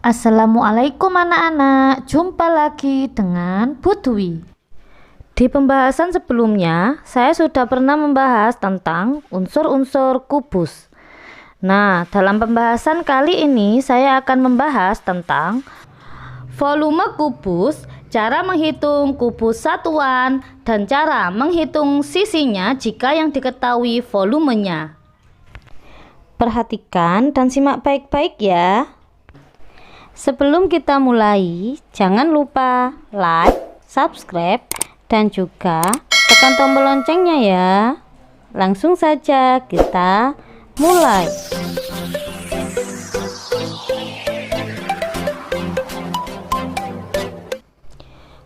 Assalamualaikum anak-anak, jumpa lagi dengan Bu Dwi. Di pembahasan sebelumnya, saya sudah pernah membahas tentang unsur-unsur kubus. Nah, dalam pembahasan kali ini saya akan membahas tentang volume kubus, cara menghitung kubus satuan, dan cara menghitung sisinya jika yang diketahui volumenya. Perhatikan dan simak baik-baik ya. Sebelum kita mulai, jangan lupa like, subscribe, dan juga tekan tombol loncengnya ya. Langsung saja kita mulai.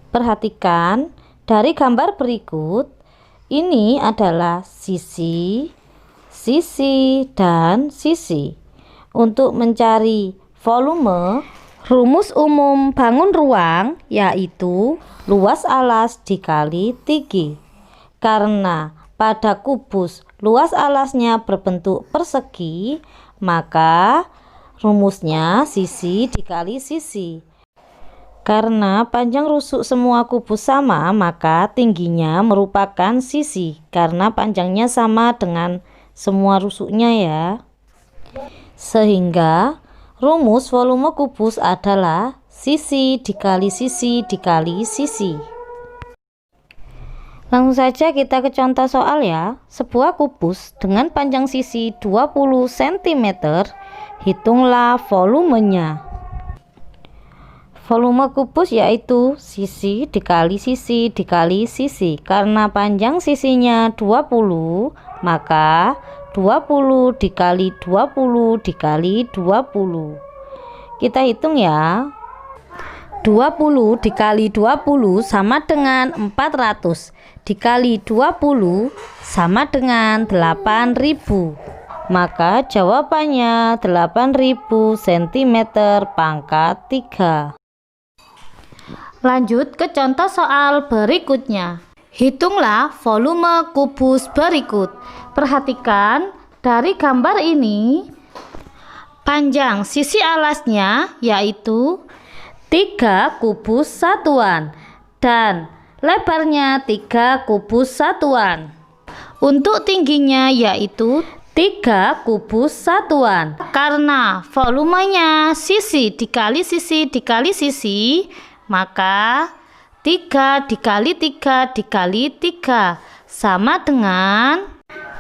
Perhatikan dari gambar berikut, ini adalah sisi, dan sisi. Untuk mencari volume, rumus umum bangun ruang yaitu luas alas dikali tinggi. Karena pada kubus luas alasnya berbentuk persegi, maka rumusnya sisi dikali sisi. Karena panjang rusuk semua kubus sama, maka tingginya merupakan sisi karena panjangnya sama dengan semua rusuknya ya. Sehingga rumus volume kubus adalah sisi dikali sisi dikali sisi. Langsung saja kita ke contoh soal ya. Sebuah kubus dengan panjang sisi 20 cm, hitunglah volumenya. Volume kubus yaitu sisi dikali sisi dikali sisi. Karena panjang sisinya 20, maka 20 dikali 20 dikali 20. Kita hitung ya. 20 dikali 20 sama dengan 400. Dikali 20 sama dengan 8000. Maka jawabannya 8000 cm pangkat 3. Lanjut ke contoh soal berikutnya. Hitunglah volume kubus berikut. Perhatikan dari gambar ini, panjang sisi alasnya yaitu 3 kubus satuan dan lebarnya 3 kubus satuan. Untuk tingginya yaitu 3 kubus satuan. Karena volumenya sisi dikali sisi dikali sisi, maka 3 dikali 3 dikali 3 sama dengan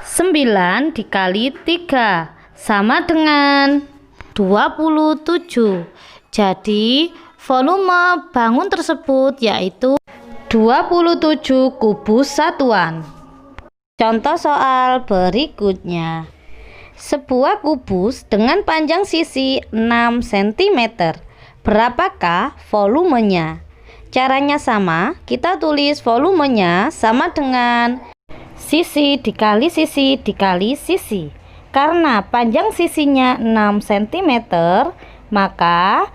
9 dikali 3 sama dengan 27. Jadi volume bangun tersebut yaitu 27 kubus satuan. Contoh soal berikutnya. Sebuah kubus dengan panjang sisi 6 cm. Berapakah volumenya? Caranya sama, kita tulis volumenya sama dengan sisi dikali sisi dikali sisi. Karena panjang sisinya 6 cm, maka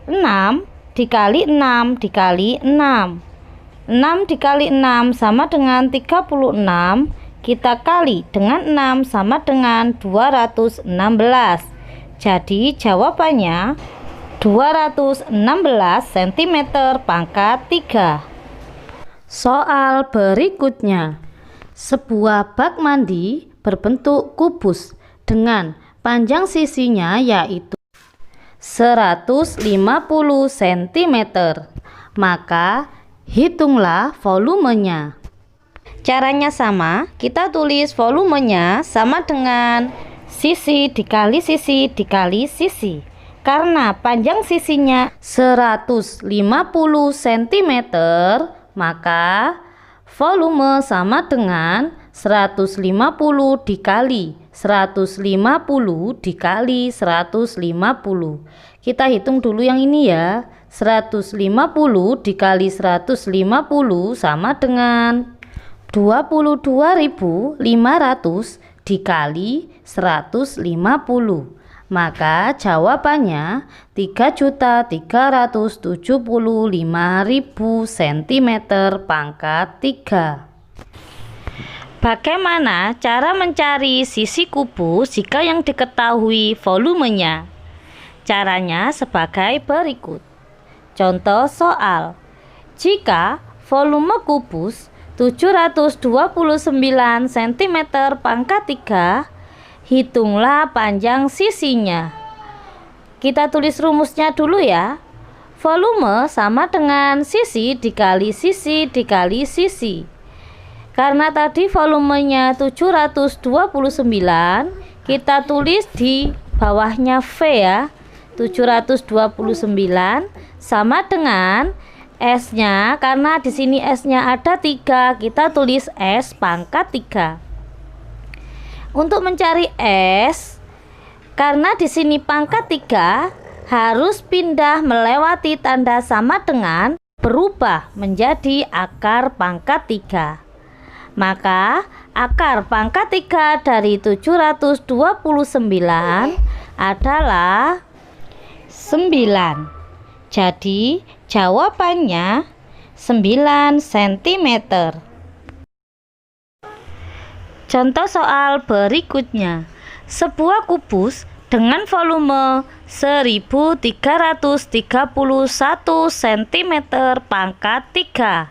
6 dikali 6 dikali 6. 6 dikali 6 sama dengan 36. Kita kali dengan 6 sama dengan 216. Jadi jawabannya 216 cm pangkat 3. Soal berikutnya. Sebuah bak mandi berbentuk kubus dengan panjang sisinya yaitu 150 cm. Maka hitunglah volumenya. Caranya sama, kita tulis volumenya sama dengan sisi dikali sisi dikali sisi. Karena panjang sisinya 150 cm, maka volume sama dengan 150 dikali 150 dikali 150. Kita hitung dulu yang ini ya. 150 dikali 150 sama dengan 22.500 dikali 150. Maka jawabannya 3.375.000 cm pangkat 3. Bagaimana cara mencari sisi kubus jika yang diketahui volumenya? Caranya sebagai berikut. Contoh soal. Jika volume kubus 729 cm pangkat 3, hitunglah panjang sisinya. Kita tulis rumusnya dulu ya. Volume sama dengan sisi dikali sisi dikali sisi. Karena tadi volumenya 729, kita tulis di bawahnya V ya. 729 sama dengan S-nya, karena di sini S-nya ada 3, kita tulis S pangkat 3. Untuk mencari S, karena di sini pangkat 3, harus pindah melewati tanda sama dengan, berubah menjadi akar pangkat 3. Maka akar pangkat 3 dari 729 adalah 9. Jadi jawabannya 9 cm. Contoh soal berikutnya. Sebuah kubus dengan volume 1331 cm pangkat 3.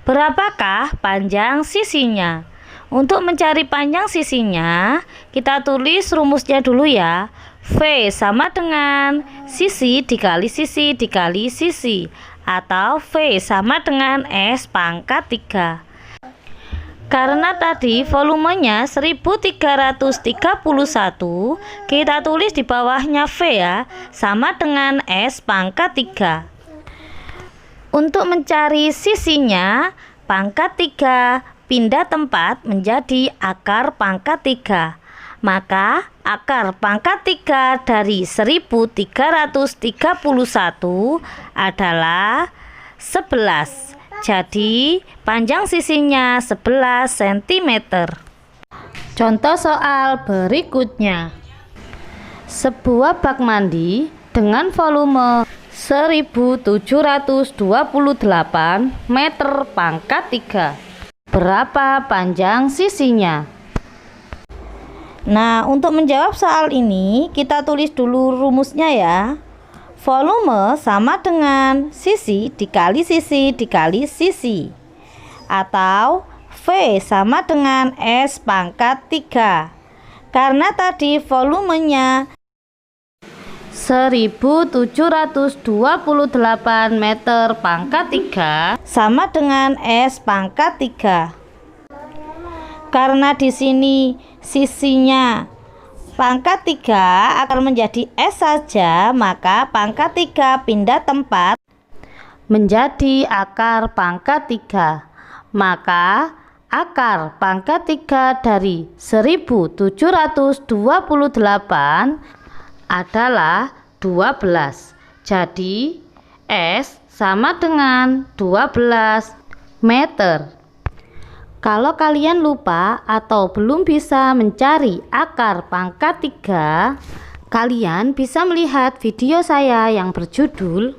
Berapakah panjang sisinya? Untuk mencari panjang sisinya, kita tulis rumusnya dulu ya. V sama dengan sisi dikali sisi dikali sisi, atau V sama dengan S pangkat 3. Karena tadi volumenya 1331, kita tulis di bawahnya V ya, sama dengan S pangkat 3. Untuk mencari sisinya, pangkat 3 pindah tempat menjadi akar pangkat 3. Maka akar pangkat 3 dari 1331 adalah 11. Jadi panjang sisinya 11 cm. Contoh soal berikutnya. Sebuah bak mandi dengan volume 1728 meter pangkat 3. Berapa panjang sisinya? Nah, untuk menjawab soal ini, kita tulis dulu rumusnya ya. Volume sama dengan sisi dikali sisi dikali sisi, atau V sama dengan S pangkat 3. Karena tadi volumenya 1728 meter pangkat 3 sama dengan S pangkat 3. Karena di sini sisinya pangkat 3 akan menjadi S saja, maka pangkat 3 pindah tempat menjadi akar pangkat 3. Maka akar pangkat 3 dari 1728 adalah 12. Jadi S sama dengan 12 meter. Kalau kalian lupa atau belum bisa mencari akar pangkat 3, kalian bisa melihat video saya yang berjudul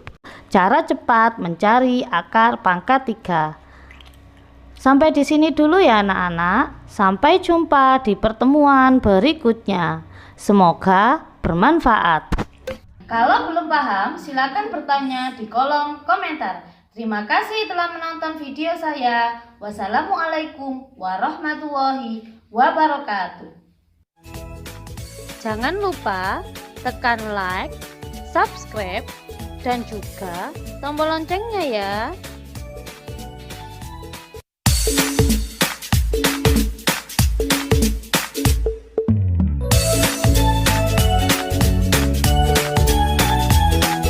Cara Cepat Mencari Akar Pangkat 3. Sampai di sini dulu ya anak-anak. Sampai jumpa di pertemuan berikutnya. Semoga bermanfaat. Kalau belum paham, silakan bertanya di kolom komentar. Terima kasih telah menonton video saya. Wassalamualaikum warahmatullahi wabarakatuh. Jangan lupa tekan like, subscribe, dan juga tombol loncengnya ya.